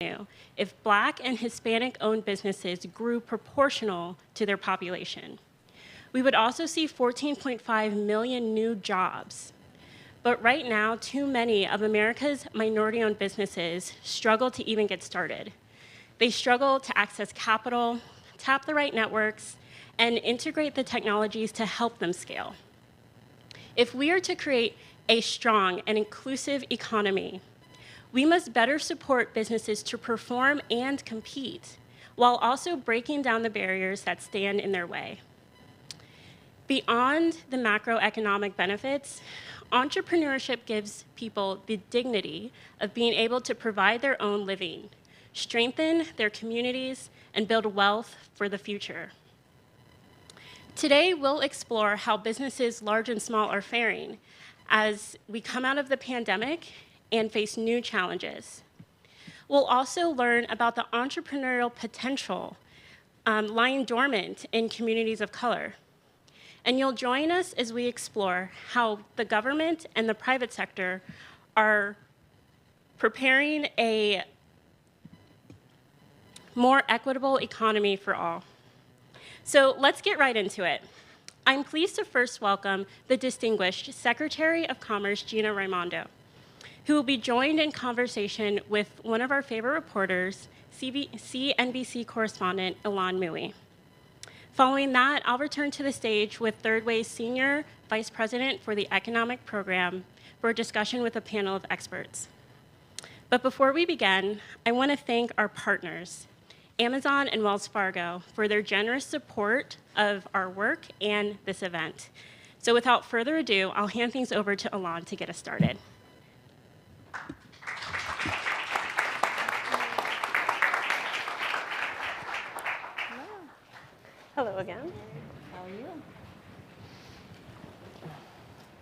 if Black and Hispanic-owned businesses grew proportional to their population. We would also see 14.5 million new jobs. But right now, too many of America's minority-owned businesses struggle to even get started. They struggle to access capital, tap the right networks, and integrate the technologies to help them scale. If we are to create a strong and inclusive economy, we must better support businesses to perform and compete, while also breaking down the barriers that stand in their way. Beyond the macroeconomic benefits, entrepreneurship gives people the dignity of being able to provide their own living, strengthen their communities, and build wealth for the future. Today, we'll explore how businesses large and small are faring as we come out of the pandemic and face new challenges. We'll also learn about the entrepreneurial potential lying dormant in communities of color. And you'll join us as we explore how the government and the private sector are preparing a more equitable economy for all. So let's get right into it. I'm pleased to first welcome the distinguished Secretary of Commerce, Gina Raimondo, who will be joined in conversation with one of our favorite reporters, CNBC correspondent, Ilan Mui. Following that, I'll return to the stage with Third Way's Senior Vice President for the Economic Program for a discussion with a panel of experts. But before we begin, I want to thank our partners, Amazon and Wells Fargo, for their generous support of our work and this event. So without further ado, I'll hand things over to Ilan to get us started. Hello again. How are you?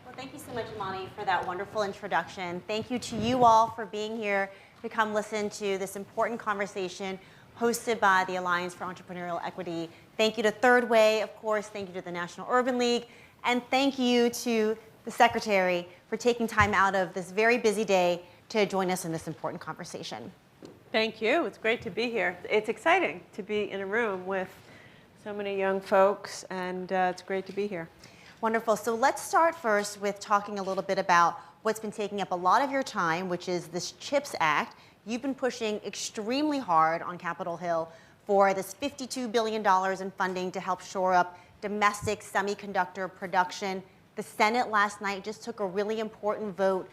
Well, thank you so much, Imani, for that wonderful introduction. Thank you to you all for being here to come listen to this important conversation hosted by the Alliance for Entrepreneurial Equity. Thank you to Third Way, of course. Thank you to the National Urban League. And thank you to the Secretary for taking time out of this very busy day to join us in this important conversation. Thank you. It's great to be here. It's exciting to be in a room with so many young folks, and it's great to be here. Wonderful. So let's start first with talking a little bit about what's been taking up a lot of your time, which is this CHIPS Act. You've been pushing extremely hard on Capitol Hill for this $52 billion in funding to help shore up domestic semiconductor production. The Senate last night just took a really important vote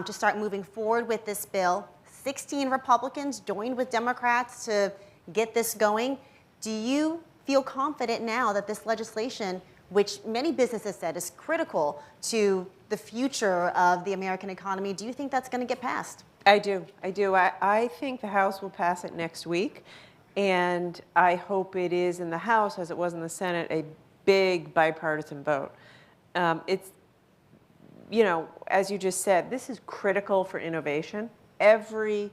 to start moving forward with this bill. 16 Republicans joined with Democrats to get this going. Do you feel confident now that this legislation, which many businesses said is critical to the future of the American economy, do you think that's going to get passed? I do. I think the House will pass it next week, and I hope it is in the House, as it was in the Senate, a big bipartisan vote. It's, you know, as you just said, this is critical for innovation. Every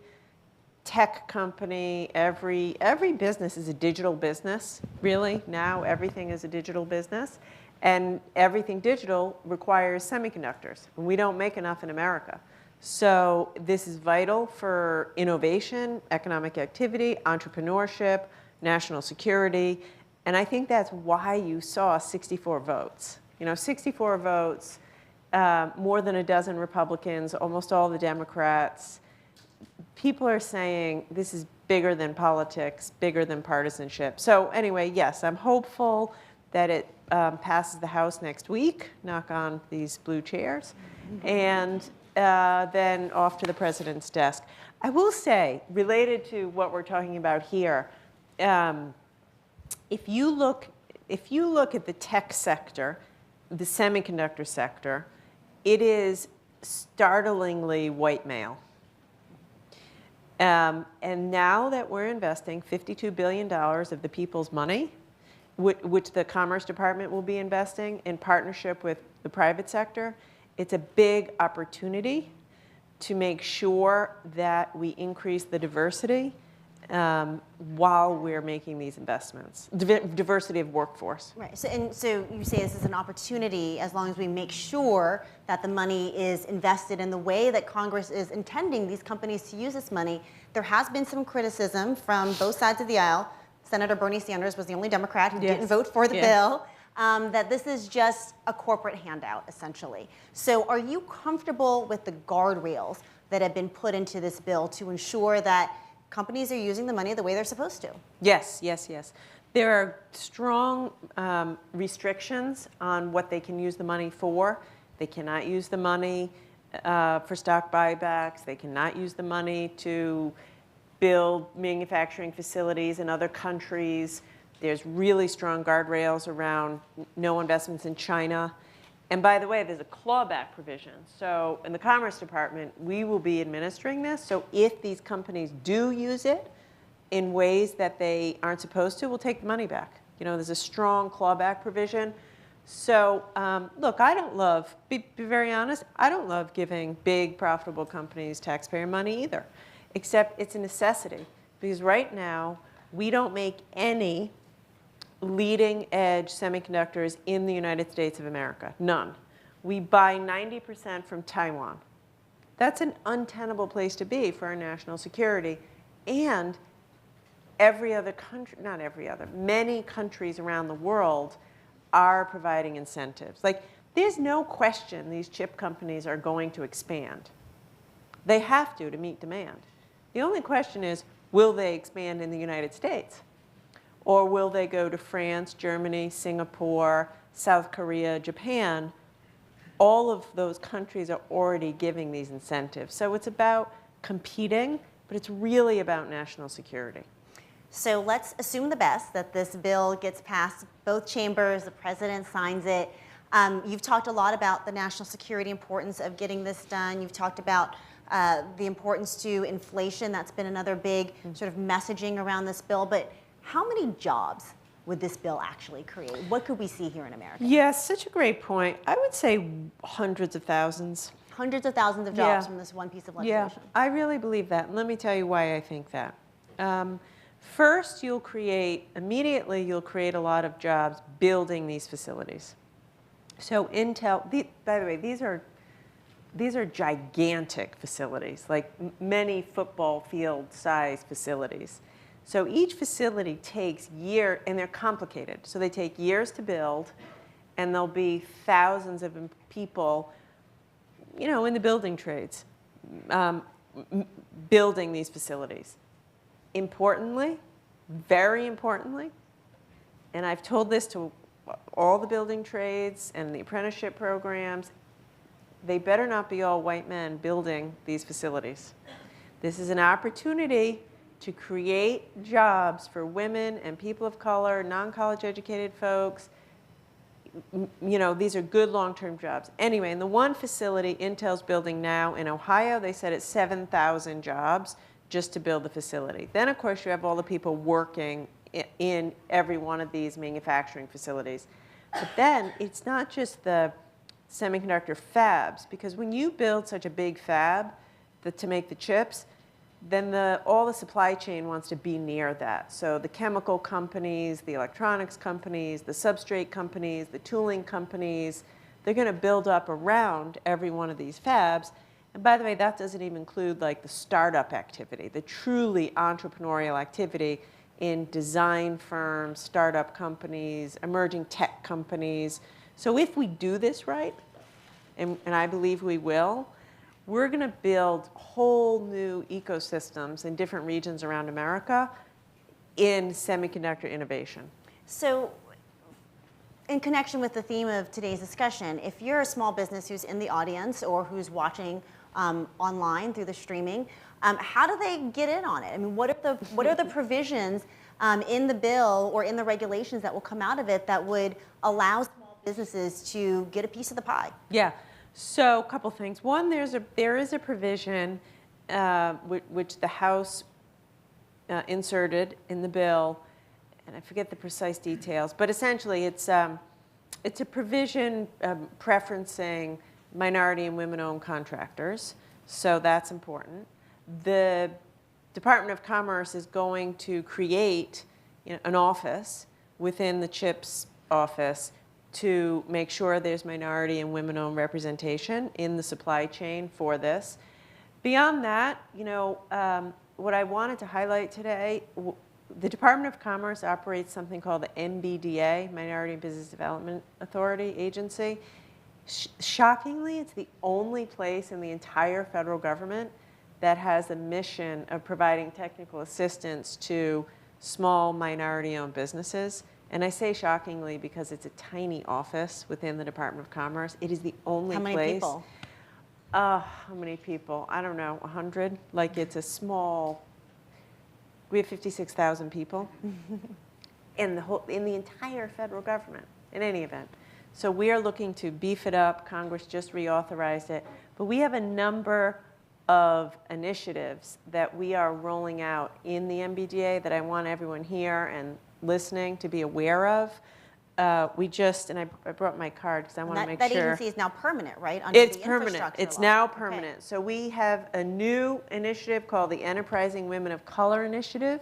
tech company, every business is a digital business, really. Now everything is a digital business, and everything digital requires semiconductors, and we don't make enough in America. So this is vital for innovation, economic activity, entrepreneurship, national security, and I think that's why you saw 64 votes. You know, 64 votes, more than a dozen Republicans, almost all the Democrats. People are saying this is bigger than politics, bigger than partisanship. So anyway, yes, I'm hopeful that it passes the House next week, knock on these blue chairs, and then off to the president's desk. I will say, related to what we're talking about here, if you look at the tech sector, the semiconductor sector, it is startlingly white male. And now that we're investing $52 billion of the people's money, which the Commerce Department will be investing in partnership with the private sector, it's a big opportunity to make sure that we increase the diversity while we're making these investments. Diversity of workforce. Right. So you say this is an opportunity as long as we make sure that the money is invested in the way that Congress is intending these companies to use this money. There has been some criticism from both sides of the aisle. Senator Bernie Sanders was the only Democrat who didn't vote for the bill. That this is just a corporate handout, essentially. So are you comfortable with the guardrails that have been put into this bill to ensure that companies are using the money the way they're supposed to? Yes, yes, yes. There are strong restrictions on what they can use the money for. They cannot use the money for stock buybacks. They cannot use the money to build manufacturing facilities in other countries. There's really strong guardrails around no investments in China. And by the way, there's a clawback provision. So in the Commerce Department, we will be administering this. So if these companies do use it in ways that they aren't supposed to, we'll take the money back. You know, there's a strong clawback provision. So look, I don't love, be very honest, I don't love giving big profitable companies taxpayer money either, except it's a necessity. Because right now, we don't make any leading edge semiconductors in the United States of America. None. We buy 90% from Taiwan. That's an untenable place to be for our national security. And every other country, not every other, many countries around the world are providing incentives. Like, there's no question these chip companies are going to expand. They have to meet demand. The only question is, will they expand in the United States? Or will they go to France, Germany, Singapore, South Korea, Japan? All of those countries are already giving these incentives. So it's about competing, but it's really about national security. So let's assume the best, that this bill gets passed both chambers, the president signs it. You've talked a lot about the national security importance of getting this done. You've talked about the importance to inflation. That's been another big sort of messaging around this bill. But how many jobs would this bill actually create? What could we see here in America? Yes, such a great point. I would say hundreds of thousands. Hundreds of thousands of jobs from this one piece of legislation. Yeah, I really believe that. And let me tell you why I think that. First, immediately you'll create a lot of jobs building these facilities. So Intel, by the way, these are gigantic facilities, like many football field size facilities. So each facility takes years, and they're complicated. So they take years to build, and there'll be thousands of people, you know, in the building trades, building these facilities. Importantly, very importantly, and I've told this to all the building trades and the apprenticeship programs, they better not be all white men building these facilities. This is an opportunity to create jobs for women and people of color, non-college educated folks. You know, these are good long-term jobs. Anyway, in the one facility Intel's building now in Ohio, they said it's 7,000 jobs just to build the facility. Then, of course, you have all the people working in every one of these manufacturing facilities. But then it's not just the semiconductor fabs, because when you build such a big fab to make the chips, then all the supply chain wants to be near that. So the chemical companies, the electronics companies, the substrate companies, the tooling companies, they're going to build up around every one of these fabs. And by the way, that doesn't even include like the startup activity, the truly entrepreneurial activity in design firms, startup companies, emerging tech companies. So if we do this right, and I believe we will, we're going to build whole new ecosystems in different regions around America in semiconductor innovation. So in connection with the theme of today's discussion, if you're a small business who's in the audience or who's watching online through the streaming, how do they get in on it? I mean, what are the provisions in the bill or in the regulations that will come out of it that would allow small businesses to get a piece of the pie? Yeah. So a couple things. One, there is a provision which the House inserted in the bill, and I forget the precise details, but essentially it's a provision preferencing minority and women-owned contractors. So that's important. The Department of Commerce is going to create an office within the CHIPS office to make sure there's minority and women-owned representation in the supply chain for this. Beyond that, what I wanted to highlight today, the Department of Commerce operates something called the MBDA, Minority and Business Development Authority Agency. Shockingly, it's the only place in the entire federal government that has a mission of providing technical assistance to small minority-owned businesses. And I say shockingly because it's a tiny office within the Department of Commerce. It is the only place. How many people? How many people? I don't know, 100? Like, it's a small, we have 56,000 people in the entire federal government, in any event. So we are looking to beef it up. Congress just reauthorized it. But we have a number of initiatives that we are rolling out in the MBDA that I want everyone here and listening to be aware of. And I brought my card because I want to make sure. That agency is now permanent, right? Under It's the permanent. infrastructure It's law. now Okay. permanent. So we have a new initiative called the Enterprising Women of Color Initiative,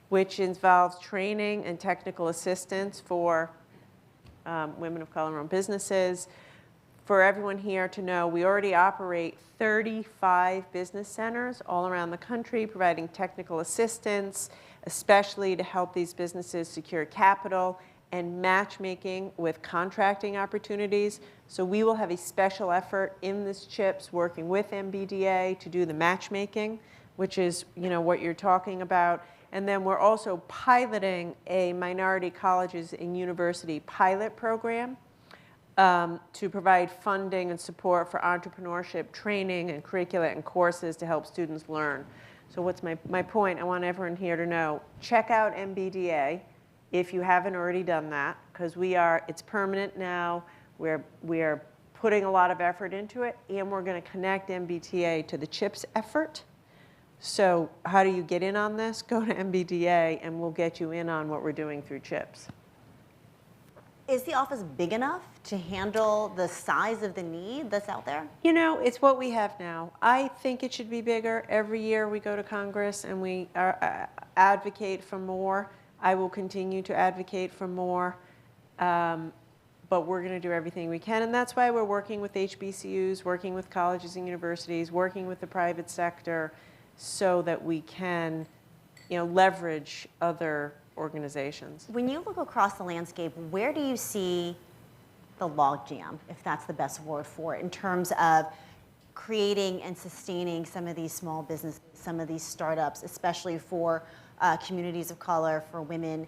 which involves training and technical assistance for women of color-owned businesses. For everyone here to know, we already operate 35 business centers all around the country, providing technical assistance, especially to help these businesses secure capital and matchmaking with contracting opportunities. So we will have a special effort in this CHIPS working with MBDA to do the matchmaking, which is what you're talking about. And then we're also piloting a minority colleges and university pilot program to provide funding and support for entrepreneurship training and curricula and courses to help students learn. So what's my point? I want everyone here to know, check out MBDA if you haven't already done that, because it's permanent now. We are putting a lot of effort into it, and we're going to connect MBDA to the CHIPS effort. So how do you get in on this? Go to MBDA, and we'll get you in on what we're doing through CHIPS. Is the office big enough to handle the size of the need that's out there? It's what we have now. I think it should be bigger. Every year we go to Congress and we advocate for more. I will continue to advocate for more, but we're going to do everything we can. And that's why we're working with HBCUs, working with colleges and universities, working with the private sector so that we can leverage other organizations. When you look across the landscape, where do you see the logjam, if that's the best word for it, in terms of creating and sustaining some of these small businesses, some of these startups, especially for communities of color, for women?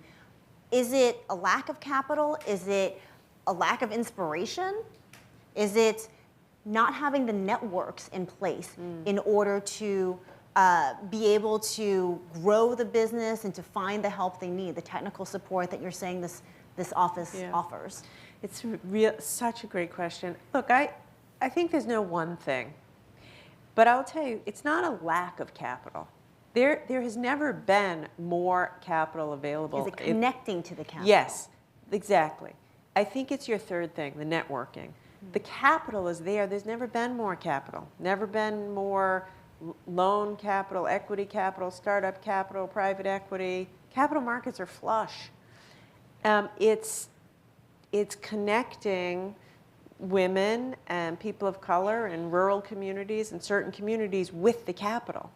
Is it a lack of capital? Is it a lack of inspiration? Is it not having the networks in place in order to be able to grow the business and to find the help they need, the technical support that you're saying this office offers? It's such a great question. Look, I think there's no one thing, but I'll tell you, it's not a lack of capital. There has never been more capital available. Is it connecting to the capital? Yes, exactly. I think it's your third thing, the networking. The capital is there. There's never been more capital, never been more loan capital, equity capital, startup capital, private equity. Capital markets are flush. It's connecting women and people of color in rural communities and certain communities with the capital.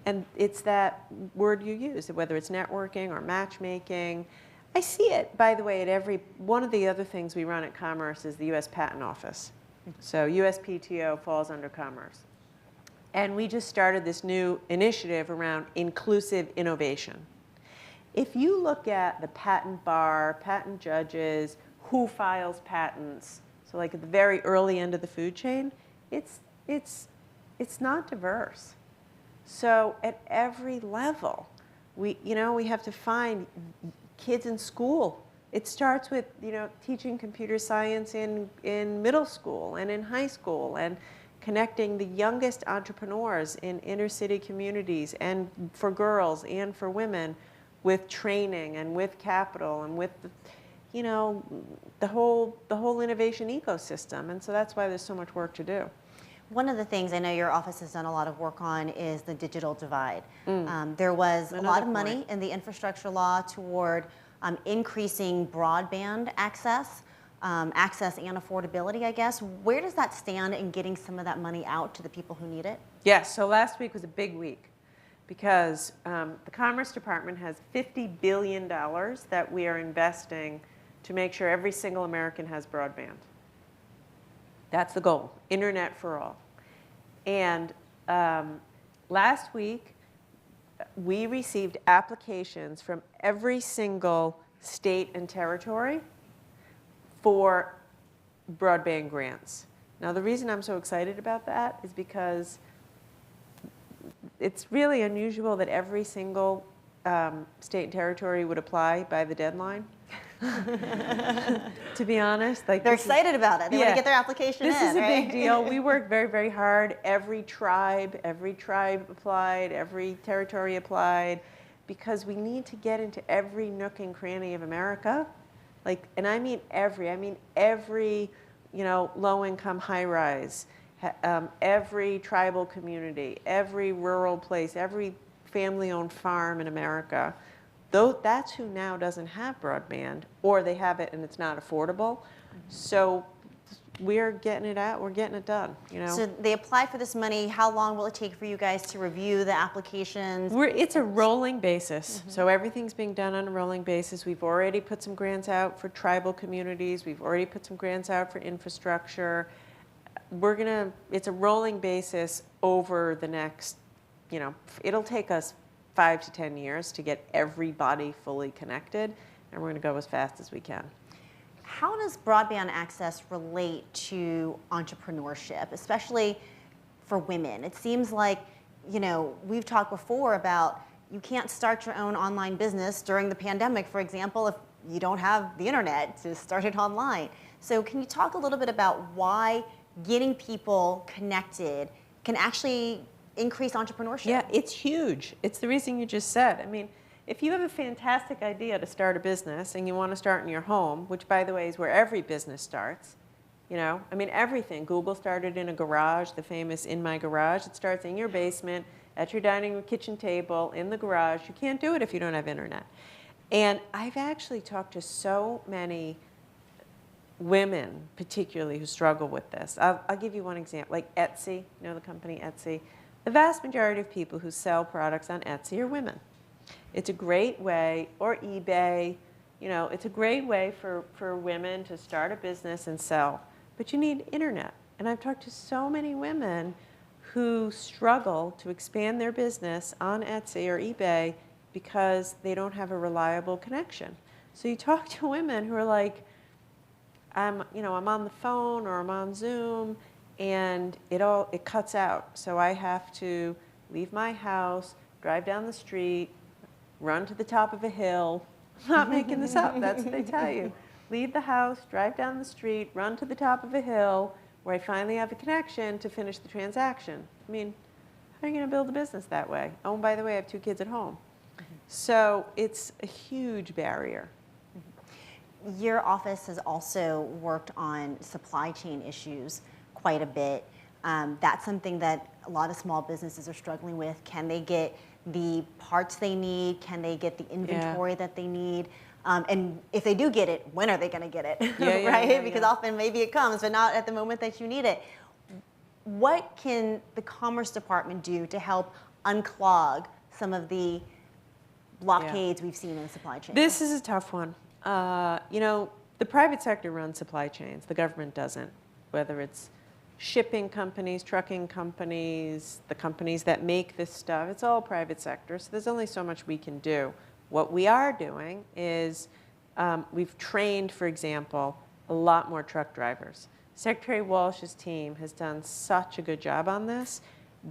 And it's that word you use, whether it's networking or matchmaking. I see it, by the way, at one of the other things we run at Commerce is the U.S. Patent Office. So USPTO falls under Commerce. And we just started this new initiative around inclusive innovation. If you look at the patent bar, patent judges, who files patents, so like at the very early end of the food chain, it's not diverse. So at every level, we have to find kids in school. It starts with teaching computer science in middle school and in high school, and connecting the youngest entrepreneurs in inner city communities, and for girls and for women, with training and with capital and with the whole innovation ecosystem. And so that's why there's so much work to do. One of the things I know your office has done a lot of work on is the digital divide. There was a lot of money in the infrastructure law toward increasing broadband access, access and affordability, I guess. Where does that stand in getting some of that money out to the people who need it? Yes, so last week was a big week because the Commerce Department has $50 billion that we are investing to make sure every single American has broadband. That's the goal, internet for all. And last week, we received applications from every single state and territory for broadband grants. Now, the reason I'm so excited about that is because it's really unusual that every single state and territory would apply by the deadline. To be honest, like they're excited about it. They want to get their application in. This is a big deal. We work very, very hard. Every tribe applied, every territory applied, because we need to get into every nook and cranny of America. Like, and I mean every, you know, low-income high-rise, every tribal community, every rural place, every family-owned farm in America. Though that's who now doesn't have broadband, or they have it and it's not affordable. So we're getting it out, we're getting it done, you know. So they apply for this money. How long will it take for you guys to review the applications? It's a rolling basis. So everything's being done on a rolling basis. We've already put some grants out for tribal communities. We've already put some grants out for infrastructure. It's a rolling basis over the next, you know, it'll take us 5 to 10 years to get everybody fully connected, and we're going to go as fast as we can. How does broadband access relate to entrepreneurship, especially for women? It seems like, you know, we've talked before about you can't start your own online business during the pandemic, for example, if you don't have the internet to start it online. So can you talk a little bit about why getting people connected can actually increase entrepreneurship? Yeah, it's huge. It's the reason you just said. I mean, if you have a fantastic idea to start a business and you want to start in your home, which by the way is where every business starts, you know, I mean everything. Google started in a garage, the famous in my garage. It starts in your basement, at your dining room kitchen table, in the garage. You can't do it if you don't have internet. And I've actually talked to so many women, particularly, who struggle with this. I'll give you one example, like Etsy, you know the company Etsy? The vast majority of people who sell products on Etsy are women. It's a great way, or eBay, you know, it's a great way for women to start a business and sell. But you need internet. And I've talked to so many women who struggle to expand their business on Etsy or eBay because they don't have a reliable connection. So you talk to women who are like, I'm on the phone or I'm on Zoom, and it cuts out. So I have to leave my house, drive down the street, run to the top of a hill. I'm not making this up, that's what they tell you. Leave the house, drive down the street, run to the top of a hill where I finally have a connection to finish the transaction. I mean, how are you gonna build a business that way? Oh, and by the way, I have 2 kids at home. So it's a huge barrier. Your office has also worked on supply chain issues quite a bit. That's something that a lot of small businesses are struggling with. Can they get the parts they need? Can they get the inventory that they need? And if they do get it, when are they going to get it? Right? Because often maybe it comes, but not at the moment that you need it. What can the Commerce Department do to help unclog some of the blockades we've seen in the supply chain? This is a tough one. You know, the private sector runs supply chains. The government doesn't, whether it's shipping companies, trucking companies, the companies that make this stuff. It's all private sector, so there's only so much we can do. What we are doing is we've trained, for example, a lot more truck drivers. Secretary Walsh's team has done such a good job on this.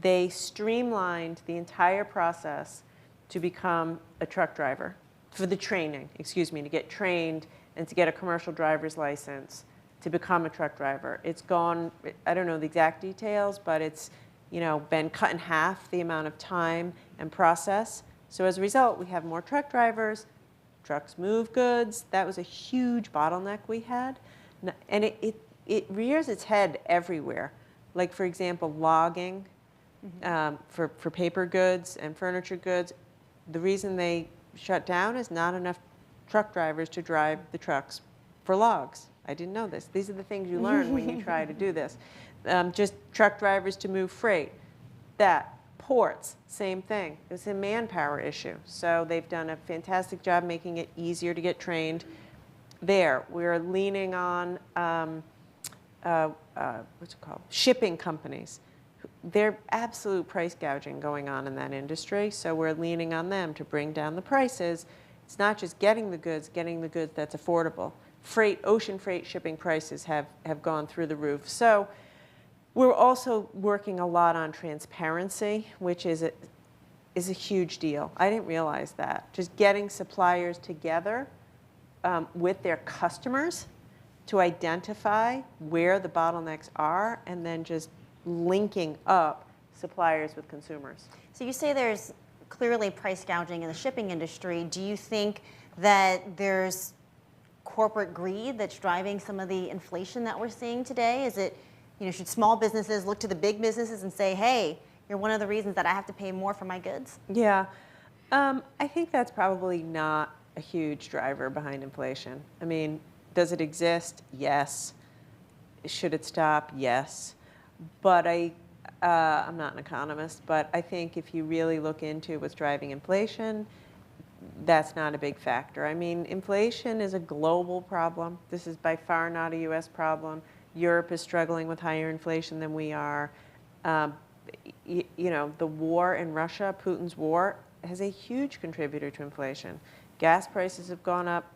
They streamlined the entire process to become a truck driver, for the training, to get trained and to get a commercial driver's license to become a truck driver. It's gone, I don't know the exact details, but it's, you know, been cut in half the amount of time and process. So as a result, we have more truck drivers, trucks move goods. That was a huge bottleneck we had. And it rears its head everywhere. like for example, logging for paper goods and furniture goods. The reason they shut down is not enough truck drivers to drive the trucks for logs. I didn't know this. These are the things you learn when you try to do this. Just truck drivers to move freight. Ports, same thing. It's a manpower issue. So they've done a fantastic job making it easier to get trained there. We're leaning on, what's it called? Shipping companies. There's absolute price gouging going on in that industry, so we're leaning on them to bring down the prices. It's not just getting the goods that's affordable. Ocean freight shipping prices have gone through the roof. So we're also working a lot on transparency, which is a huge deal. I didn't realize that. Just getting suppliers together with their customers to identify where the bottlenecks are, and then just linking up suppliers with consumers. So you say there's clearly price gouging in the shipping industry. Do you think that there's corporate greed that's driving some of the inflation that we're seeing today? Is it, should small businesses look to the big businesses and say, hey, you're one of the reasons that I have to pay more for my goods? Yeah, I think that's probably not a huge driver behind inflation. I mean, does it exist? Yes. Should it stop? Yes. But I'm not an economist, but I think if you really look into what's driving inflation, that's not a big factor. I mean, inflation is a global problem. This is by far not a U.S. problem. Europe is struggling with higher inflation than we are. The war in Russia, Putin's war, has a huge contributor to inflation. Gas prices have gone up,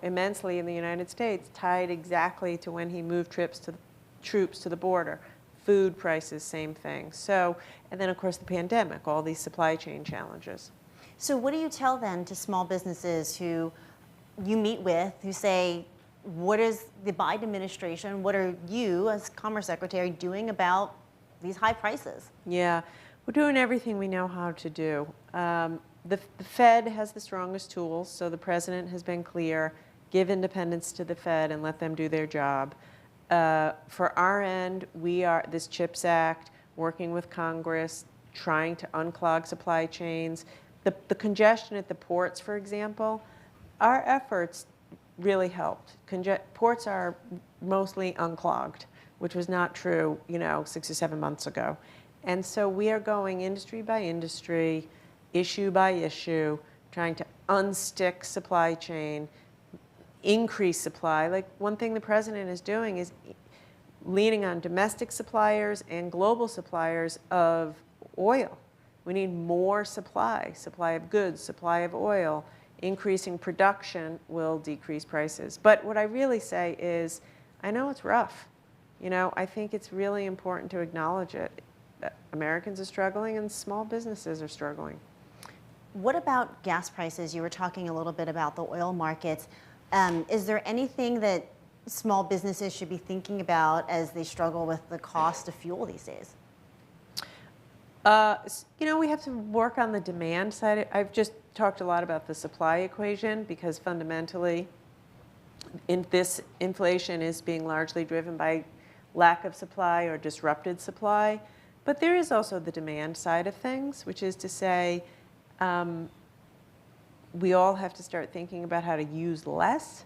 immensely in the United States, tied exactly to when he moved troops to the border. Food prices, same thing. So, and then of course the pandemic, all these supply chain challenges. So what do you tell then to small businesses who you meet with, who say, what is the Biden administration, what are you as Commerce Secretary doing about these high prices? Yeah, we're doing everything we know how to do. The Fed has the strongest tools, so the president has been clear, give independence to the Fed and let them do their job. For our end, we are, this CHIPS Act, working with Congress, trying to unclog supply chains. The congestion at the ports, for example, our efforts really helped. Ports are mostly unclogged, which was not true, 6 or 7 months ago. And so we are going industry by industry, issue by issue, trying to unstick supply chain, increase supply. Like one thing the president is doing is leaning on domestic suppliers and global suppliers of oil. We need more supply of goods, supply of oil. Increasing production will decrease prices. But what I really say is, I know it's rough. I think it's really important to acknowledge it. Americans are struggling and small businesses are struggling. What about gas prices? You were talking a little bit about the oil markets. Is there anything that small businesses should be thinking about as they struggle with the cost of fuel these days? We have to work on the demand side. I've just talked a lot about the supply equation because fundamentally this inflation is being largely driven by lack of supply or disrupted supply. But there is also the demand side of things, which is to say we all have to start thinking about how to use less.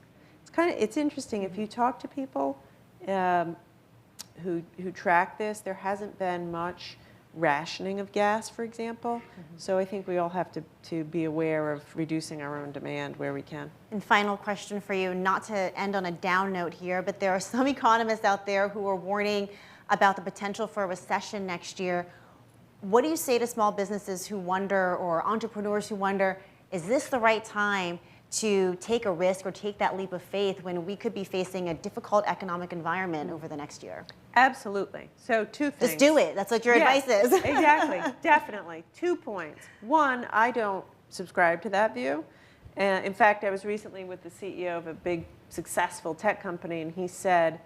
It's interesting, if you talk to people who track this, there hasn't been much rationing of gas, for example. Mm-hmm. So I think we all have to be aware of reducing our own demand where we can. And final question for you, not to end on a down note here, but there are some economists out there who are warning about the potential for a recession next year. What do you say to small businesses who wonder, or entrepreneurs who wonder, is this the right time to take a risk or take that leap of faith when we could be facing a difficult economic environment over the next year? Absolutely. So 2 things. Just do it. That's what your advice is. Exactly. Definitely. 2 points. One, I don't subscribe to that view. In fact, I was recently with the CEO of a big successful tech company, and he said,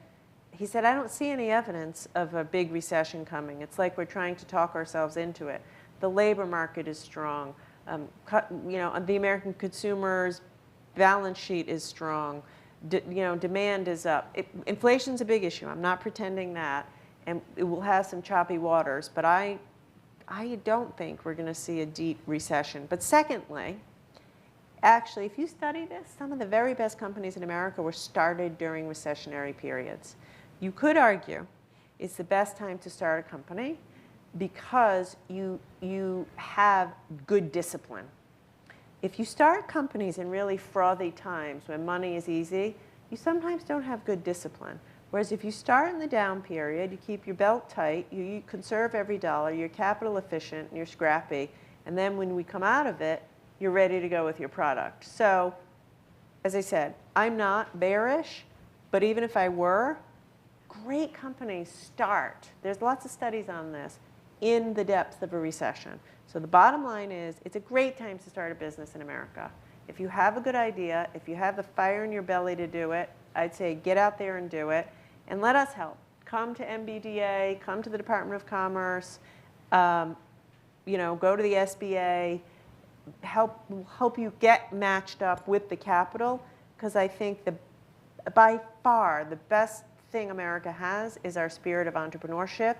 I don't see any evidence of a big recession coming. It's like we're trying to talk ourselves into it. The labor market is strong. The American consumer's balance sheet is strong. Demand is up. Inflation's a big issue. I'm not pretending that. and it will have some choppy waters, but I don't think we're going to see a deep recession. But secondly, actually, if you study this, some of the very best companies in America were started during recessionary periods. You could argue it's the best time to start a company because you have good discipline. If you start companies in really frothy times when money is easy, you sometimes don't have good discipline. Whereas if you start in the down period, you keep your belt tight, you conserve every dollar, you're capital efficient, and you're scrappy, and then when we come out of it, you're ready to go with your product. So, as I said, I'm not bearish, but even if I were, great companies start, there's lots of studies on this, in the depths of a recession. So the bottom line is, it's a great time to start a business in America. If you have a good idea, if you have the fire in your belly to do it, I'd say get out there and do it, and let us help. Come to MBDA, come to the Department of Commerce, go to the SBA, help you get matched up with the capital, because I think by far the best thing America has is our spirit of entrepreneurship.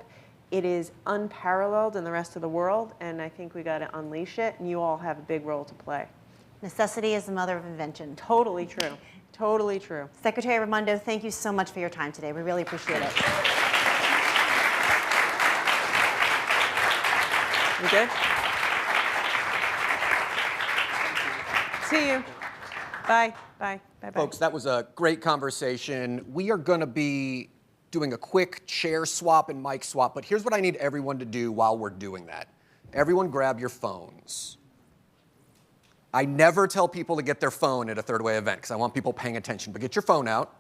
It is unparalleled in the rest of the world, and I think we got to unleash it, and you all have a big role to play. Necessity is the mother of invention. Totally true. Totally true. Secretary Raimondo, thank you so much for your time today. We really appreciate it. You good? See you. Bye. Bye. Bye. Folks, that was a great conversation. We are going to be doing a quick chair swap and mic swap, but here's what I need everyone to do while we're doing that. Everyone grab your phones. I never tell people to get their phone at a Third Way event because I want people paying attention, but get your phone out,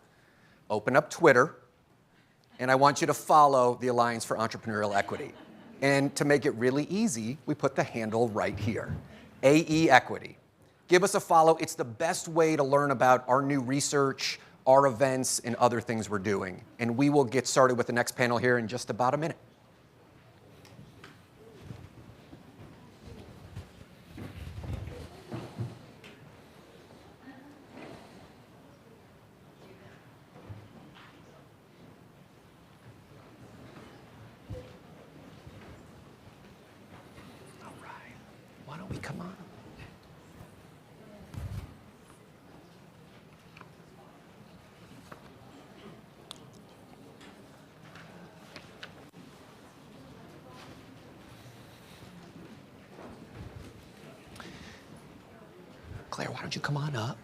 open up Twitter, and I want you to follow the Alliance for Entrepreneurial Equity. And to make it really easy, we put the handle right here, AE Equity. Give us a follow. It's the best way to learn about our new research, our events, and other things we're doing. And we will get started with the next panel here in just about a minute. All right. Why don't we come on? Claire, why don't you come on up?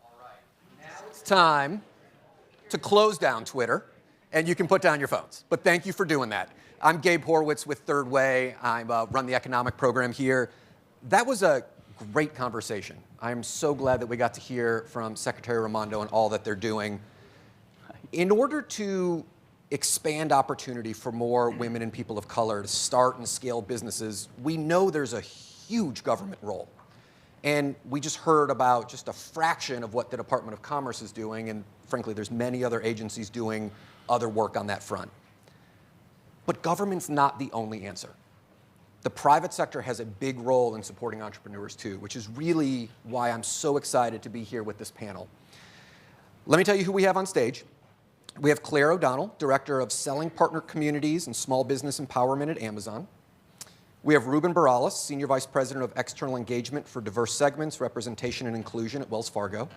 All right, now it's time to close down Twitter, and you can put down your phones. But thank you for doing that. I'm Gabe Horowitz with Third Way. I run the economic program here. That was a great conversation. I'm so glad that we got to hear from Secretary Raimondo and all that they're doing. In order to expand opportunity for more women and people of color to start and scale businesses, we know there's a huge government role. And we just heard about just a fraction of what the Department of Commerce is doing, and frankly, there's many other agencies doing other work on that front. But government's not the only answer. The private sector has a big role in supporting entrepreneurs too, which is really why I'm so excited to be here with this panel. Let me tell you who we have on stage. We have Claire O'Donnell, Director of Selling Partner Communities and Small Business Empowerment at Amazon. We have Ruben Barales, Senior Vice President of External Engagement for Diverse Segments, Representation and Inclusion at Wells Fargo.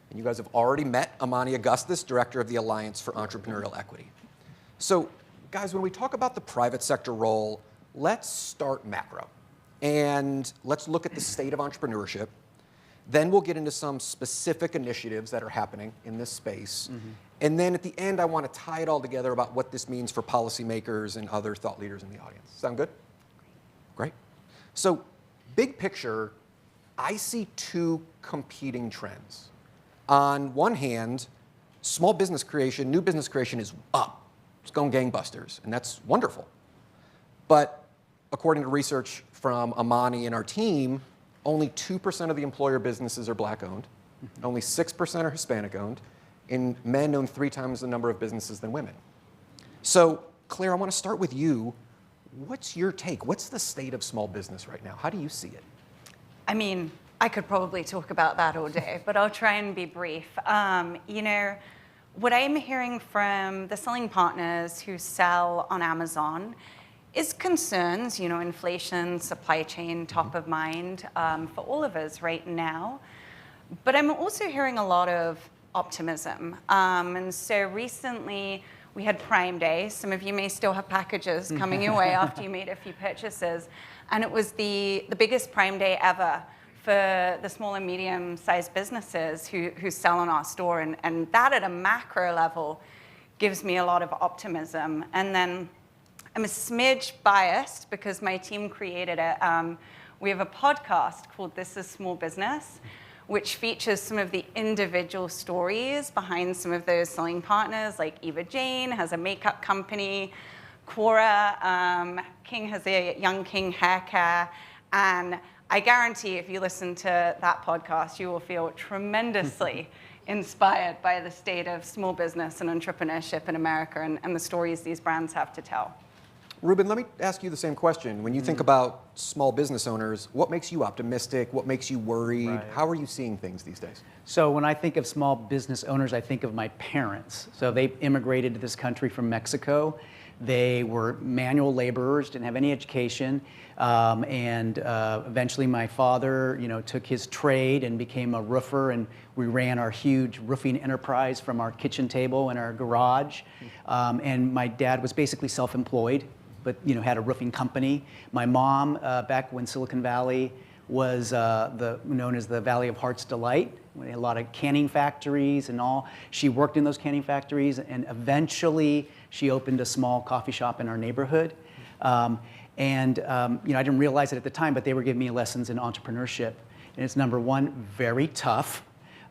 And you guys have already met Amani Augustus, Director of the Alliance for Entrepreneurial Equity. So, guys, when we talk about the private sector role, let's start macro. And let's look at the state of entrepreneurship. Then we'll get into some specific initiatives that are happening in this space. And then at the end, I want to tie it all together about what this means for policymakers and other thought leaders in the audience. Sound good? Great. So, big picture, I see two competing trends. On one hand, small business creation, new business creation is up. It's going gangbusters, and that's wonderful. But according to research from Amani and our team, only 2% of the employer businesses are Black-owned. Only 6% are Hispanic-owned. And men own 3 times the number of businesses than women. So, Claire, I want to start with you. What's your take? What's the state of small business right now? How do you see it? I mean, I could probably talk about that all day, but I'll try and be brief. You know, what I'm hearing from the selling partners who sell on Amazon is concerns, you know, inflation, supply chain, top of mind for all of us right now. But I'm also hearing a lot of optimism. And so recently we had Prime Day. Some of you may still have packages coming your way after you made a few purchases. And it was the biggest Prime Day ever for the small and medium-sized businesses who sell on our store. And that at a macro level gives me a lot of optimism. And then I'm a smidge biased because my team created it. We have a podcast called This is Small Business, which features some of the individual stories behind some of those selling partners, like Eva Jane has a makeup company, Quora, King has a Young King hair care, and I guarantee if you listen to that podcast, you will feel tremendously inspired by the state of small business and entrepreneurship in America and the stories these brands have to tell. Ruben, let me ask you the same question. When you think about small business owners, what makes you optimistic? What makes you worried? Right. How are you seeing things these days? So when I think of small business owners, I think of my parents. So they immigrated to this country from Mexico. They were manual laborers, didn't have any education, and eventually my father, you know, took his trade and became a roofer, and we ran our huge roofing enterprise from our kitchen table in our garage. And my dad was basically self-employed, but you know, had a roofing company. My mom, back when Silicon Valley was known as the Valley of Heart's Delight, we had a lot of canning factories and all. She worked in those canning factories, and eventually she opened a small coffee shop in our neighborhood. You know, I didn't realize it at the time, but they were giving me lessons in entrepreneurship. And it's number one, very tough.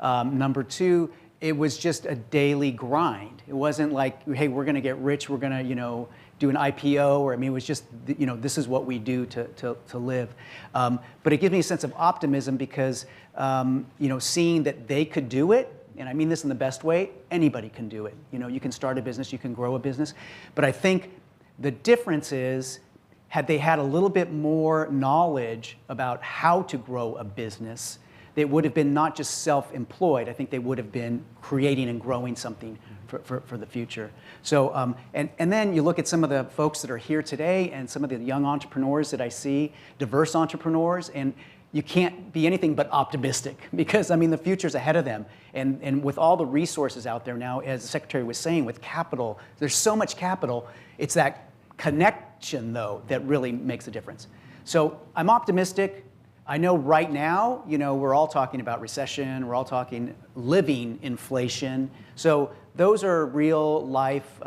Number two, it was just a daily grind. It wasn't like, hey, we're going to get rich, we're going to, you know, do an IPO, or I mean, it was just, you know, this is what we do to live. But it gives me a sense of optimism because, you know, seeing that they could do it, and I mean this in the best way, anybody can do it. You know, you can start a business, you can grow a business. But I think the difference is, had they had a little bit more knowledge about how to grow a business, they would have been not just self-employed, I think they would have been creating and growing something for the future. So, and then you look at some of the folks that are here today and some of the young entrepreneurs that I see, diverse entrepreneurs, and you can't be anything but optimistic because, I mean, the future's ahead of them. And with all the resources out there now, as the Secretary was saying, with capital, there's so much capital, it's that connection, though, that really makes a difference. So I'm optimistic. I know right now, you know, we're all talking about recession, we're all talking living inflation. So those are real life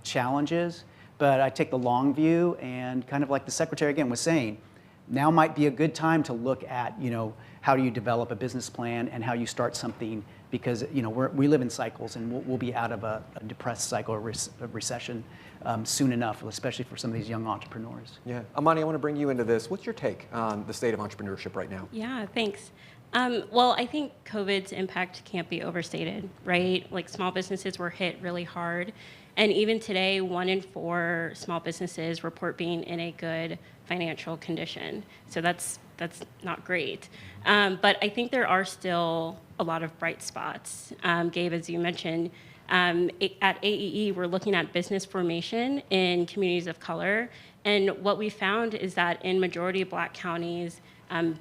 challenges, but I take the long view and kind of like the Secretary again was saying, now might be a good time to look at, you know, how do you develop a business plan and how you start something because, you know, we live in cycles and we'll be out of a depressed cycle or recession soon enough, especially for some of these young entrepreneurs. Yeah. Amani, I want to bring you into this. What's your take on the state of entrepreneurship right now? Yeah, thanks. Well, I think COVID's impact can't be overstated, right? Like small businesses were hit really hard. And even today, 1 in 4 small businesses report being in a good financial condition. So that's not great. But I think there are still a lot of bright spots. Gabe, as you mentioned, at AEE, we're looking at business formation in communities of color. And what we found is that in majority Black counties,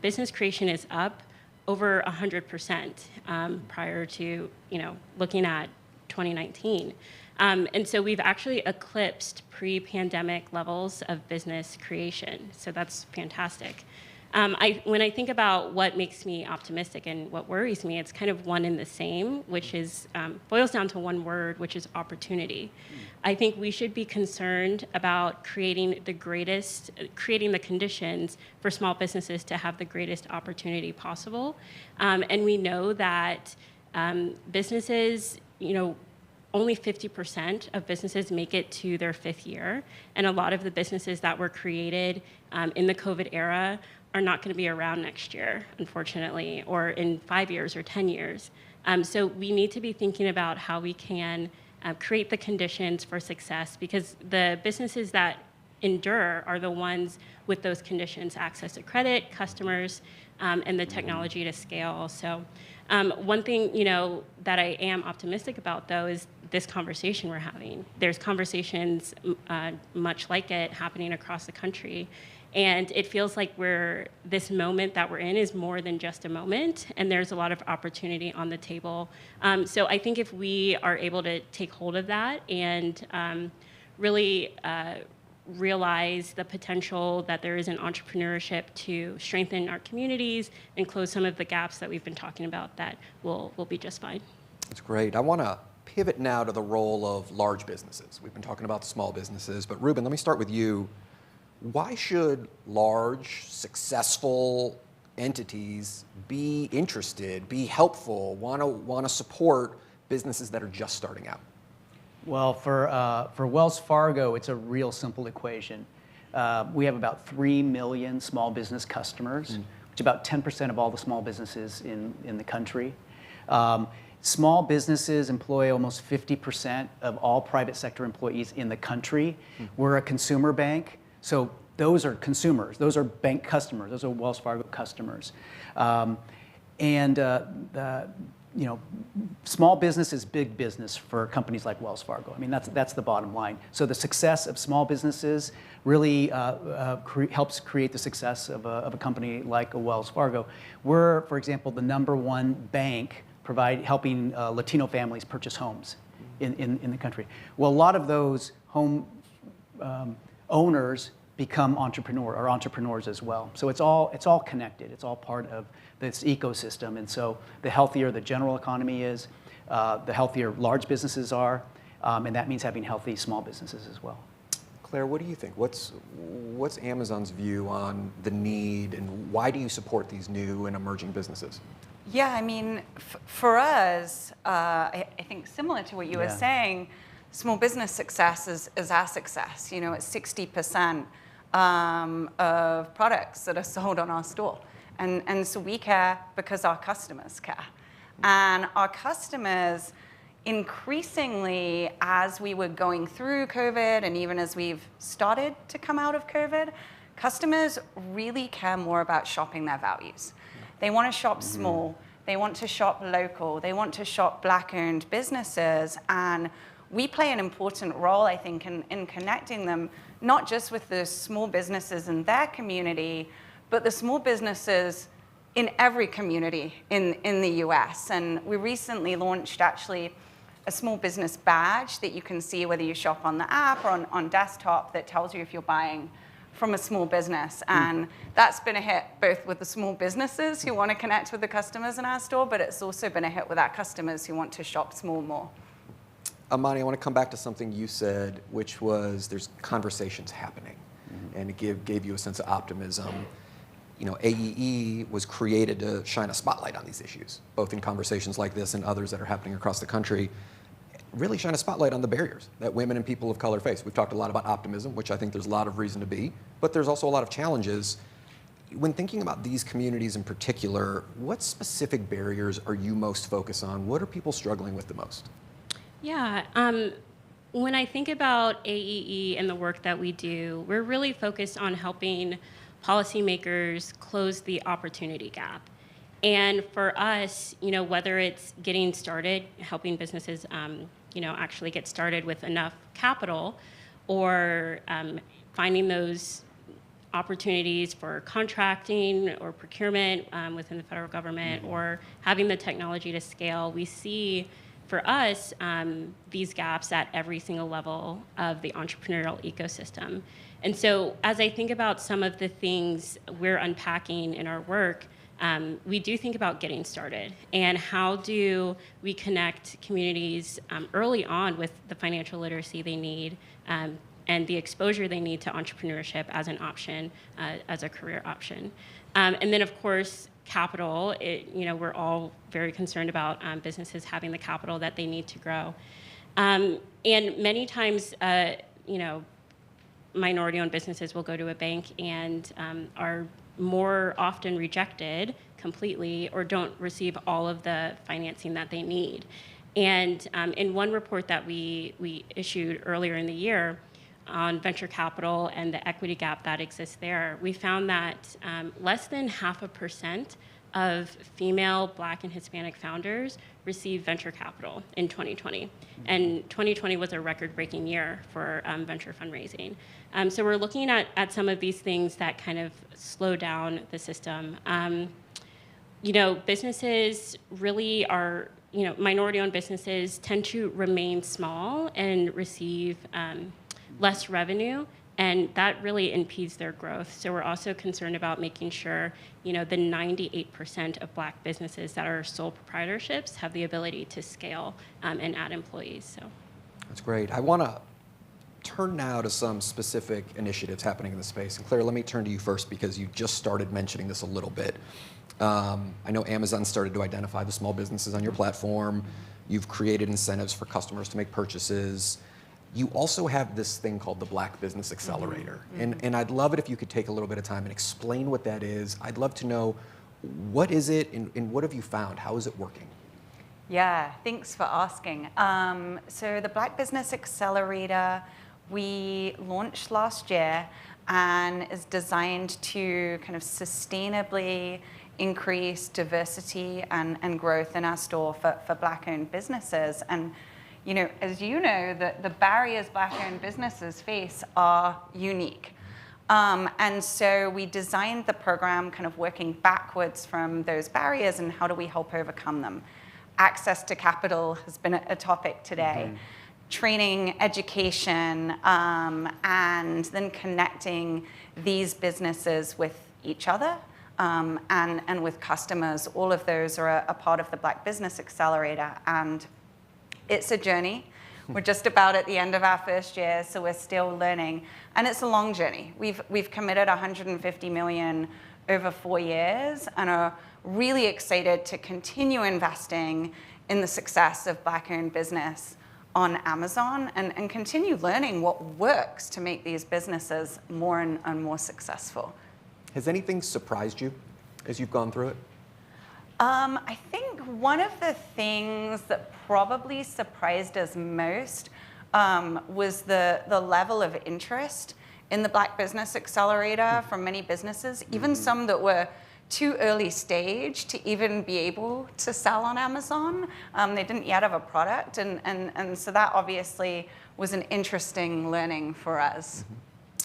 business creation is up over 100% prior to, you know, looking at 2019. And so we've actually eclipsed pre-pandemic levels of business creation. So that's fantastic. When I think about what makes me optimistic and what worries me, it's kind of one and the same, which is boils down to one word, which is opportunity. I think we should be concerned about creating the conditions for small businesses to have the greatest opportunity possible. And we know that businesses, you know, only 50% of businesses make it to their 5th year. And a lot of the businesses that were created in the COVID era are not going to be around next year, unfortunately, or in 5 years or 10 years. So we need to be thinking about how we can create the conditions for success because the businesses that endure are the ones with those conditions: access to credit, customers, and the technology to scale. So one thing, that I am optimistic about, though, is this conversation we're having. There's conversations much like it happening across the country. And it feels like this moment that we're in is more than just a moment, and there's a lot of opportunity on the table. So I think if we are able to take hold of that and really realize the potential that there is in entrepreneurship to strengthen our communities and close some of the gaps that we've been talking about, that we'll be just fine. That's great. I want to pivot now to the role of large businesses. We've been talking about small businesses, but Ruben, let me start with you. Why should large, successful entities be interested, be helpful, want to support businesses that are just starting out? Well, for Wells Fargo, it's a real simple equation. We have about 3 million small business customers, which is about 10% of all the small businesses in the country. Small businesses employ almost 50% of all private sector employees in the country. We're a consumer bank, so those are consumers. Those are bank customers. Those are Wells Fargo customers. Small business is big business for companies like Wells Fargo. I mean, that's the bottom line. So the success of small businesses really helps create the success of a company like a Wells Fargo. We're, for example, the #1 bank helping Latino families purchase homes in the country. Well, a lot of those home owners become entrepreneurs as well. So it's all connected. It's all part of this ecosystem. And so the healthier the general economy is, the healthier large businesses are, and that means having healthy small businesses as well. Claire, what do you think? What's Amazon's view on the need, and why do you support these new and emerging businesses? Yeah, I mean, for us, I think similar to what you were saying, small business success is our success. It's 60% of products that are sold on our store. And so we care because our customers care. And our customers, increasingly, as we were going through COVID and even as we've started to come out of COVID, customers really care more about shopping their values. They want to shop small. They want to shop local. They want to shop Black-owned businesses. And we play an important role, I think, in connecting them, not just with the small businesses in their community, but the small businesses in every community in the US. And we recently launched, actually, a small business badge that you can see whether you shop on the app or on desktop that tells you if you're buying from a small business. And that's been a hit both with the small businesses who want to connect with the customers in our store, but it's also been a hit with our customers who want to shop small more. Amani, I want to come back to something you said, which was there's conversations happening, and it gave you a sense of optimism. AEE was created to shine a spotlight on these issues, both in conversations like this and others that are happening across the country. Really shine a spotlight on the barriers that women and people of color face. We've talked a lot about optimism, which I think there's a lot of reason to be, but there's also a lot of challenges. When thinking about these communities in particular, what specific barriers are you most focused on? What are people struggling with the most? Yeah, when I think about AEE and the work that we do, we're really focused on helping policymakers close the opportunity gap. And for us, whether it's getting started, helping businesses, actually get started with enough capital, or finding those opportunities for contracting or procurement within the federal government, or having the technology to scale, we see for us these gaps at every single level of the entrepreneurial ecosystem. And so as I think about some of the things we're unpacking in our work, we do think about getting started and how do we connect communities early on with the financial literacy they need and the exposure they need to entrepreneurship as an option, as a career option. And then, of course, capital. We're all very concerned about businesses having the capital that they need to grow. And many times, minority-owned businesses will go to a bank and are more often rejected completely or don't receive all of the financing that they need. And in one report that we issued earlier in the year, on venture capital and the equity gap that exists there, we found that less than 0.5% of female Black and Hispanic founders received venture capital in 2020. And 2020 was a record-breaking year for venture fundraising. So we're looking at some of these things that kind of slow down the system. Businesses really are, minority-owned businesses tend to remain small and receive less revenue, and that really impedes their growth. So we're also concerned about making sure, the 98% of Black businesses that are sole proprietorships have the ability to scale and add employees. So that's great. I want to turn now to some specific initiatives happening in the space. And Claire, let me turn to you first because you just started mentioning this a little bit. I know Amazon started to identify the small businesses on your platform. You've created incentives for customers to make purchases. You also have this thing called the Black Business Accelerator. And I'd love it if you could take a little bit of time and explain what that is. I'd love to know, what is it and what have you found? How is it working? Yeah, thanks for asking. So the Black Business Accelerator, we launched last year and is designed to kind of sustainably increase diversity and growth in our store for Black-owned businesses. And as you know, the barriers Black-owned businesses face are unique. And so we designed the program kind of working backwards from those barriers and how do we help overcome them. Access to capital has been a topic today. Training, education, and then connecting these businesses with each other and with customers. All of those are a part of the Black Business Accelerator. And it's a journey. We're just about at the end of our first year, so we're still learning. And it's a long journey. We've committed $150 million over 4 years and are really excited to continue investing in the success of Black-owned business on Amazon and continue learning what works to make these businesses more and more successful. Has anything surprised you as you've gone through it? I think one of the things that probably surprised us most was the level of interest in the Black Business Accelerator from many businesses, even some that were too early stage to even be able to sell on Amazon. They didn't yet have a product, and so that obviously was an interesting learning for us.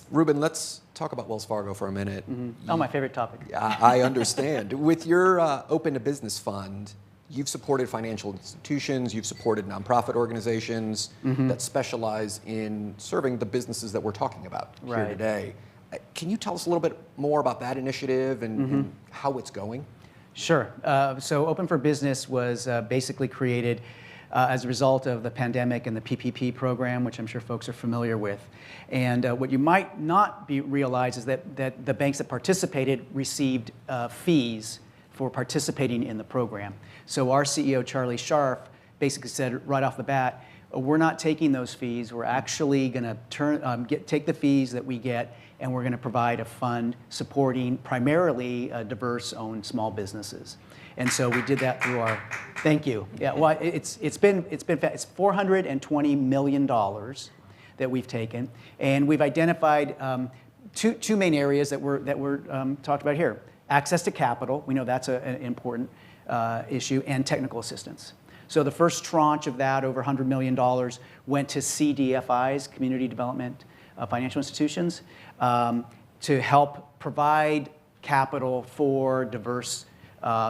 Ruben, let's talk about Wells Fargo for a minute. Oh, my favorite topic. I understand. With your Open to Business Fund, you've supported financial institutions, you've supported nonprofit organizations that specialize in serving the businesses that we're talking about here today. Can you tell us a little bit more about that initiative and how it's going? Sure. So Open for Business was basically created as a result of the pandemic and the PPP program, which I'm sure folks are familiar with. And what you might not realize is that the banks that participated received fees for participating in the program. So our CEO, Charlie Scharf, basically said right off the bat, we're not taking those fees. We're actually going to take the fees that we get, and we're going to provide a fund supporting primarily diverse-owned small businesses. And so we did that through our. Thank you. Yeah. Well, it's $420 million that we've taken, and we've identified two main areas that were talked about here: access to capital. We know that's an important issue, and technical assistance. So the first tranche of that, over $100 million, went to CDFIs, Community Development Financial Institutions, to help provide capital for diverse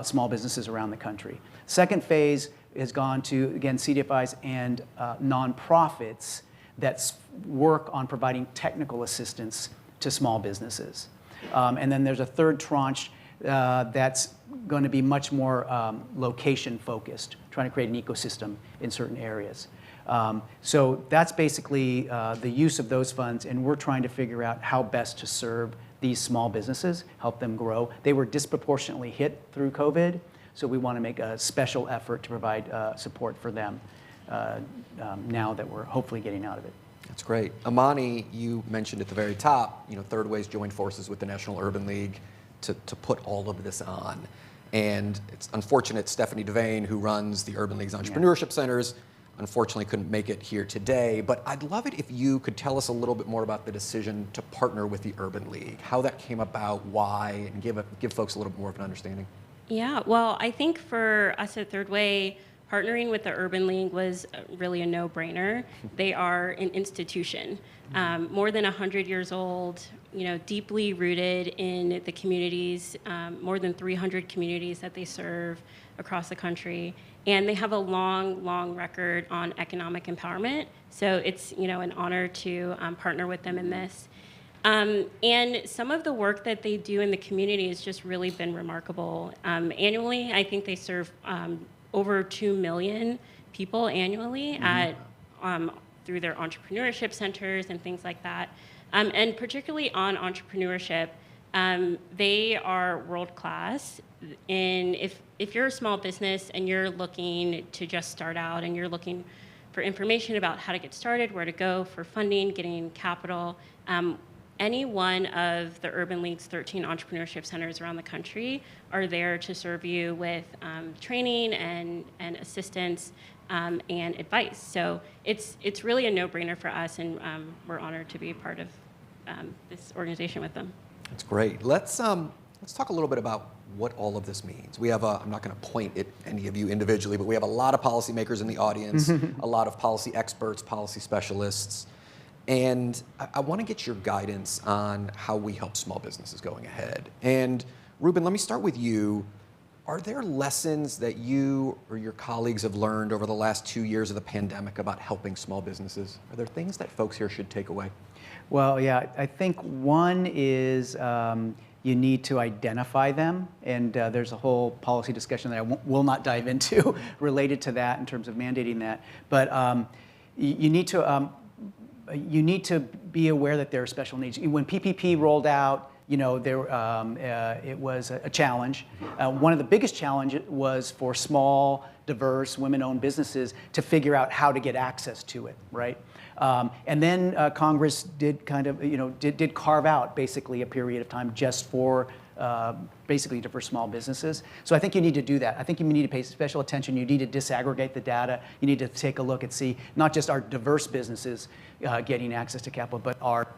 small businesses around the country. Second phase has gone to, again, CDFIs and nonprofits that work on providing technical assistance to small businesses. And then there's a third tranche that's going to be much more location-focused, trying to create an ecosystem in certain areas. So that's basically the use of those funds, and we're trying to figure out how best to serve these small businesses, help them grow. They were disproportionately hit through COVID, so we want to make a special effort to provide support for them now that we're hopefully getting out of it. That's great. Amani, you mentioned at the very top, Third Way's joined forces with the National Urban League to put all of this on. And it's unfortunate Stephanie Devane, who runs the Urban League's Entrepreneurship Centers, unfortunately couldn't make it here today, but I'd love it if you could tell us a little bit more about the decision to partner with the Urban League, how that came about, why, and give folks a little bit more of an understanding. Yeah, well, I think for us at Third Way, partnering with the Urban League was really a no-brainer. They are an institution, more than 100 years old, deeply rooted in the communities, more than 300 communities that they serve across the country. And they have a long, long record on economic empowerment. So it's, an honor to partner with them in this. And some of the work that they do in the community has just really been remarkable. Annually, I think they serve over 2 million people annually through their entrepreneurship centers and things like that. And particularly on entrepreneurship, they are world-class. And if you're a small business and you're looking to just start out and you're looking for information about how to get started, where to go for funding, getting capital, any one of the Urban League's 13 entrepreneurship centers around the country are there to serve you with training and assistance and advice. So it's really a no-brainer for us, and we're honored to be part of this organization with them. That's great. Let's talk a little bit about what all of this means. We have I'm not going to point at any of you individually, but we have a lot of policymakers in the audience, a lot of policy experts, policy specialists. And I want to get your guidance on how we help small businesses going ahead. And Ruben, let me start with you. Are there lessons that you or your colleagues have learned over the last 2 years of the pandemic about helping small businesses? Are there things that folks here should take away? Well, yeah, I think one is you need to identify them, and there's a whole policy discussion that I will not dive into related to that in terms of mandating that. But you need to be aware that there are special needs. When PPP rolled out, it was a challenge. One of the biggest challenges was for small, diverse, women-owned businesses to figure out how to get access to it, right? And then Congress did did carve out basically a period of time just for basically for small businesses. So I think you need to do that. I think you need to pay special attention. You need to disaggregate the data. You need to take a look and see not just our diverse businesses getting access to capital, but our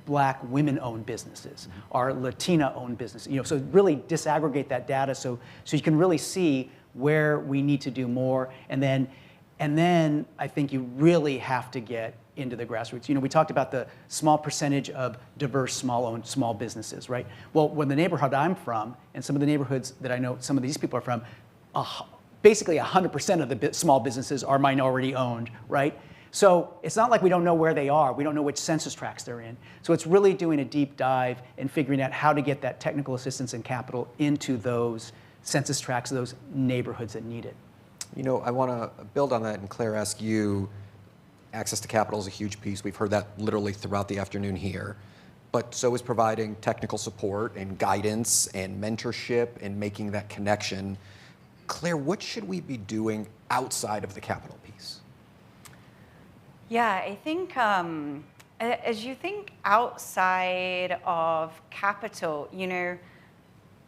Black women-owned businesses, our Latina-owned businesses. So really disaggregate that data so you can really see where we need to do more. And then I think you really have to get into the grassroots. We talked about the small percentage of diverse small businesses, right? Well, when the neighborhood I'm from, and some of the neighborhoods that I know some of these people are from, basically 100% of the small businesses are minority owned, right? So it's not like we don't know where they are. We don't know which census tracts they're in. So it's really doing a deep dive and figuring out how to get that technical assistance and capital into those census tracts, those neighborhoods that need it. I want to build on that and Claire, ask you, access to capital is a huge piece. We've heard that literally throughout the afternoon here. But so is providing technical support and guidance and mentorship and making that connection. Claire, what should we be doing outside of the capital piece? Yeah, I think as you think outside of capital,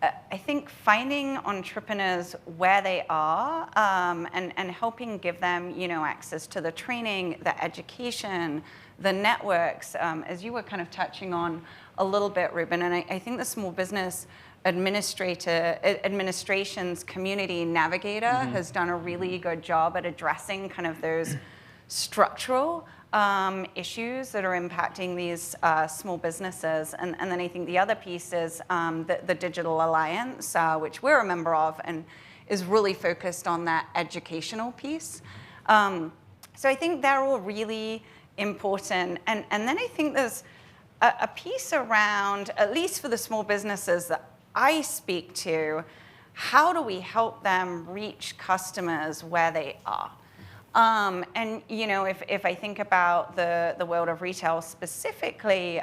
I think finding entrepreneurs where they are and helping give them, access to the training, the education, the networks, as you were kind of touching on a little bit, Ruben. And I think the Small Business Administration's Community Navigator has done a really good job at addressing kind of those structural issues that are impacting these small businesses. And then I think the other piece is the Digital Alliance, which we're a member of and is really focused on that educational piece. So I think they're all really important. And then I think there's a piece around, at least for the small businesses that I speak to, how do we help them reach customers where they are? And if I think about the world of retail specifically,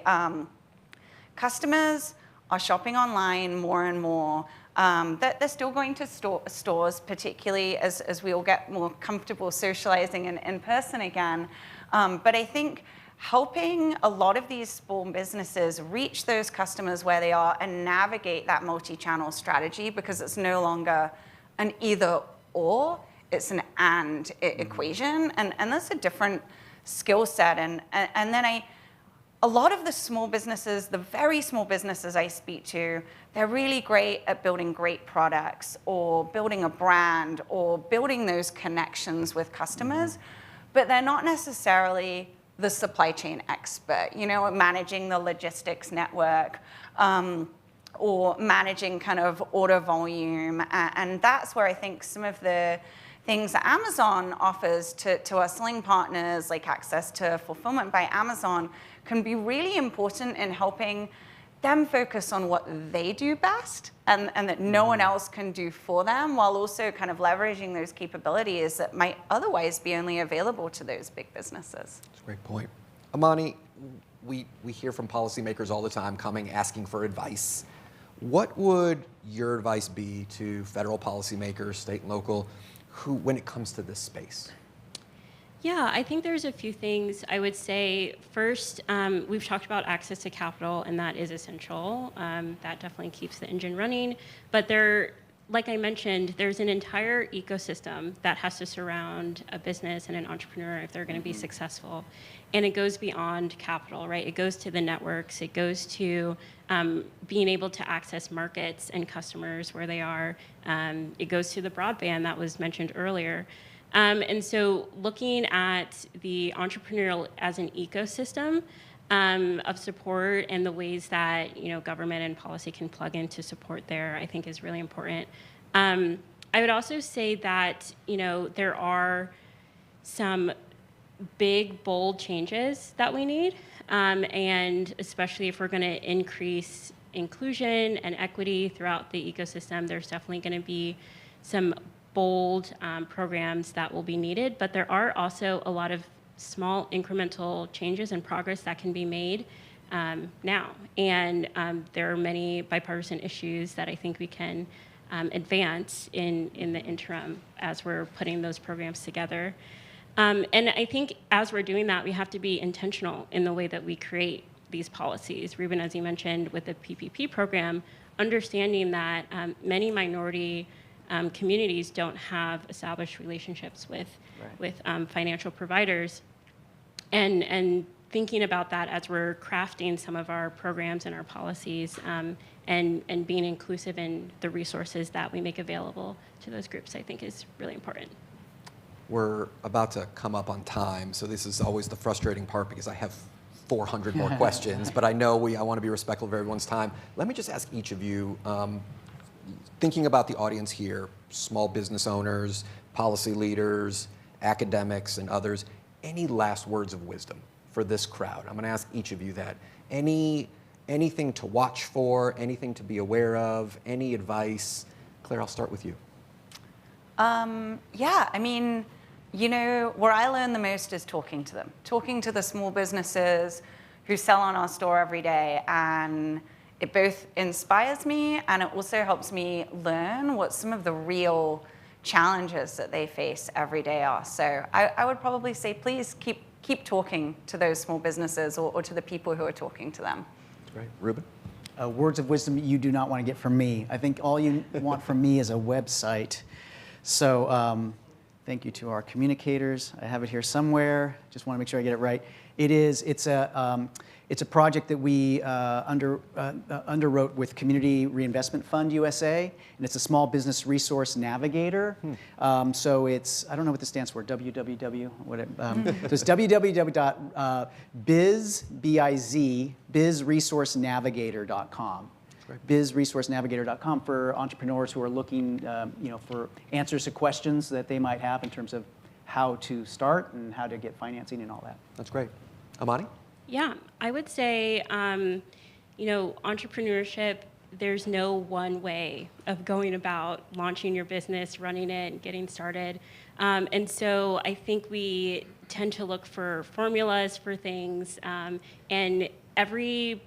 customers are shopping online more and more. They're still going to stores, particularly as we all get more comfortable socializing in person again. But I think helping a lot of these small businesses reach those customers where they are and navigate that multi-channel strategy, because it's no longer an either or, it's an and equation, and that's a different skill set. And then a lot of the small businesses, the very small businesses I speak to, they're really great at building great products or building a brand or building those connections with customers, but they're not necessarily the supply chain expert, managing the logistics network, or managing kind of order volume. And that's where I think some of the things that Amazon offers to our selling partners, like access to fulfillment by Amazon, can be really important in helping them focus on what they do best and that no one else can do for them, while also kind of leveraging those capabilities that might otherwise be only available to those big businesses. That's a great point. Amani, we hear from policymakers all the time coming, asking for advice. What would your advice be to federal policymakers, state and local, who, when it comes to this space? Yeah, I think there's a few things I would say. First, we've talked about access to capital, and that is essential. That definitely keeps the engine running. But like I mentioned, there's an entire ecosystem that has to surround a business and an entrepreneur if they're going to be successful. And it goes beyond capital, right? It goes to the networks. It goes to being able to access markets and customers where they are. It goes to the broadband that was mentioned earlier. And so looking at the entrepreneurial as an ecosystem of support and the ways that government and policy can plug in to support there, I think is really important. I would also say that there are some big, bold changes that we need, and especially if we're going to increase inclusion and equity throughout the ecosystem, there's definitely going to be some bold programs that will be needed, but there are also a lot of small incremental changes and progress that can be made now. And there are many bipartisan issues that I think we can advance in the interim as we're putting those programs together. And I think as we're doing that, we have to be intentional in the way that we create these policies. Ruben, as you mentioned, with the PPP program, understanding that many minority communities don't have established relationships with financial providers, and thinking about that as we're crafting some of our programs and our policies, and being inclusive in the resources that we make available to those groups, I think is really important. We're about to come up on time, so this is always the frustrating part because I have 400 more questions, but I know I want to be respectful of everyone's time. Let me just ask each of you, thinking about the audience here, small business owners, policy leaders, academics, and others, any last words of wisdom for this crowd? I'm going to ask each of you that. Anything to watch for, anything to be aware of, any advice? Claire, I'll start with you. Yeah, I mean, where I learn the most is talking to them, talking to the small businesses who sell on our store every day, and it both inspires me and it also helps me learn what some of the real challenges that they face every day are. So I would probably say, please keep talking to those small businesses or to the people who are talking to them. That's great. Ruben? Words of wisdom you do not want to get from me. I think all you want from me is a website. So thank you to our communicators. I have it here somewhere. Just want to make sure I get it right. It's a project that we underwrote with Community Reinvestment Fund USA, and it's a small business resource navigator. So it's, I don't know what this stands for, www, so it's bizresourcenavigator.com. bizresourcenavigator.com for entrepreneurs who are looking for answers to questions that they might have in terms of how to start and how to get financing and all that. That's great. Amani? Yeah, I would say, entrepreneurship, there's no one way of going about launching your business, running it, and getting started. And so I think we tend to look for formulas for things, and every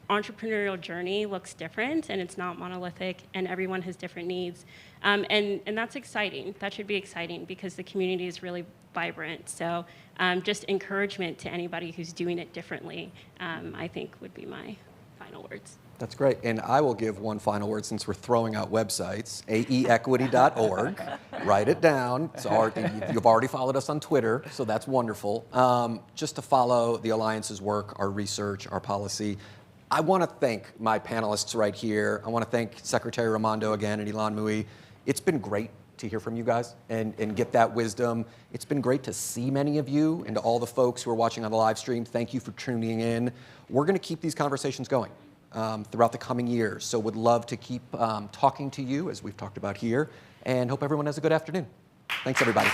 entrepreneurial journey looks different, and it's not monolithic, and everyone has different needs. And that's exciting. That should be exciting because the community is really vibrant. So just encouragement to anybody who's doing it differently, I think would be my final words. That's great. And I will give one final word since we're throwing out websites, aequity.org. Write it down. You've already followed us on Twitter, so that's wonderful. Just to follow the Alliance's work, our research, our policy. I want to thank my panelists right here. I want to thank Secretary Raimondo again and Ilan Mui. It's been great to hear from you guys and get that wisdom. It's been great to see many of you, and to all the folks who are watching on the live stream, thank you for tuning in. We're going to keep these conversations going throughout the coming years, so would love to keep talking to you as we've talked about here, and hope everyone has a good afternoon. Thanks, everybody.